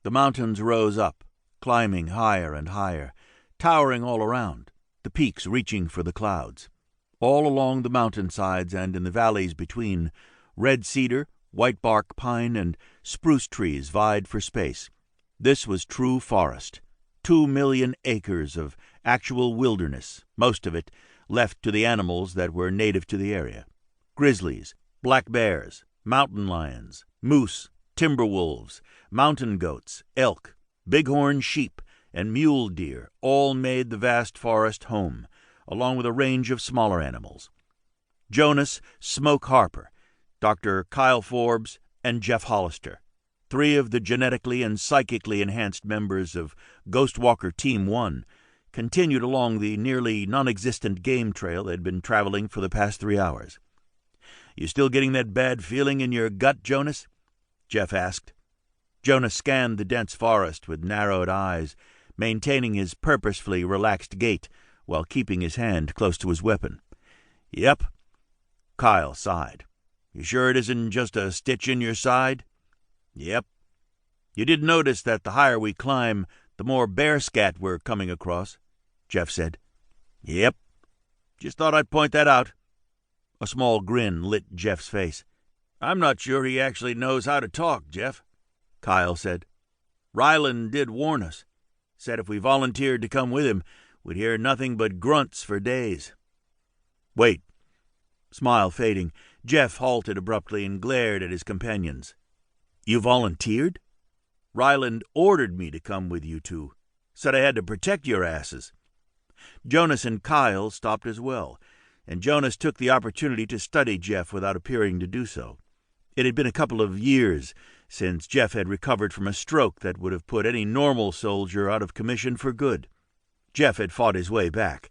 The mountains rose up, climbing higher and higher, towering all around, the peaks reaching for the clouds. All along the mountainsides and in the valleys between, red cedar, white-bark pine, and spruce trees vied for space. This was true forest, 2 million acres of actual wilderness, most of it left to the animals that were native to the area. Grizzlies, black bears, mountain lions, moose, timber wolves, mountain goats, elk, bighorn sheep, and mule deer all made the vast forest home, along with a range of smaller animals. Jonas Smoke Harper, Dr. Kyle Forbes, and Jeff Hollister, 3 of the genetically and psychically enhanced members of GhostWalker Team 1, continued along the nearly non-existent game trail they'd been traveling for the past 3 hours. "You still getting that bad feeling in your gut, Jonas?" Jeff asked. Jonas scanned the dense forest with narrowed eyes, maintaining his purposefully relaxed gait while keeping his hand close to his weapon. "Yep." Kyle sighed. "You sure it isn't just a stitch in your side?" "Yep." "You did notice that the higher we climb, the more bear scat we're coming across," Jeff said. "Yep. Just thought I'd point that out." A small grin lit Jeff's face. "I'm not sure he actually knows how to talk, Jeff," Kyle said. "Ryland did warn us. Said if we volunteered to come with him, we'd hear nothing but grunts for days." "Wait." Smile fading, Jeff halted abruptly and glared at his companions. "You volunteered?" "Ryland ordered me to come with you two. Said I had to protect your asses." Jonas and Kyle stopped as well, and Jonas took the opportunity to study Jeff without appearing to do so. It had been a couple of years since Jeff had recovered from a stroke that would have put any normal soldier out of commission for good. Jeff had fought his way back.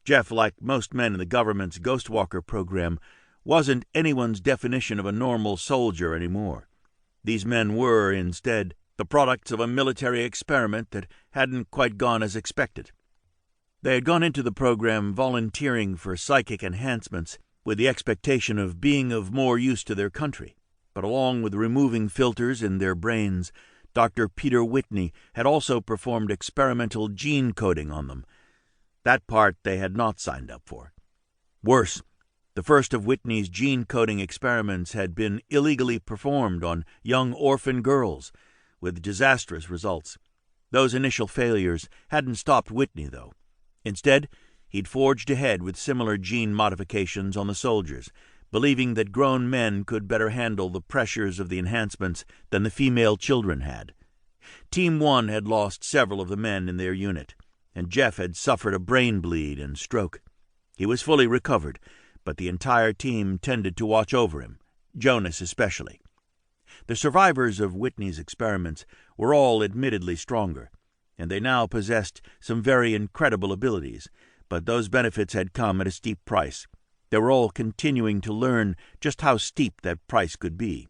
Jeff, like most men in the government's GhostWalker program, wasn't anyone's definition of a normal soldier anymore. These men were, instead, the products of a military experiment that hadn't quite gone as expected. They had gone into the program volunteering for psychic enhancements with the expectation of being of more use to their country. But along with removing filters in their brains, Dr. Peter Whitney had also performed experimental gene coding on them. That part they had not signed up for. Worse, the first of Whitney's gene coding experiments had been illegally performed on young orphan girls, with disastrous results. Those initial failures hadn't stopped Whitney, though. Instead, he'd forged ahead with similar gene modifications on the soldiers, believing that grown men could better handle the pressures of the enhancements than the female children had. Team 1 had lost several of the men in their unit, and Jeff had suffered a brain bleed and stroke. He was fully recovered, but the entire team tended to watch over him, Jonas especially. The survivors of Whitney's experiments were all admittedly stronger, and they now possessed some very incredible abilities, but those benefits had come at a steep price. They were all continuing to learn just how steep that price could be.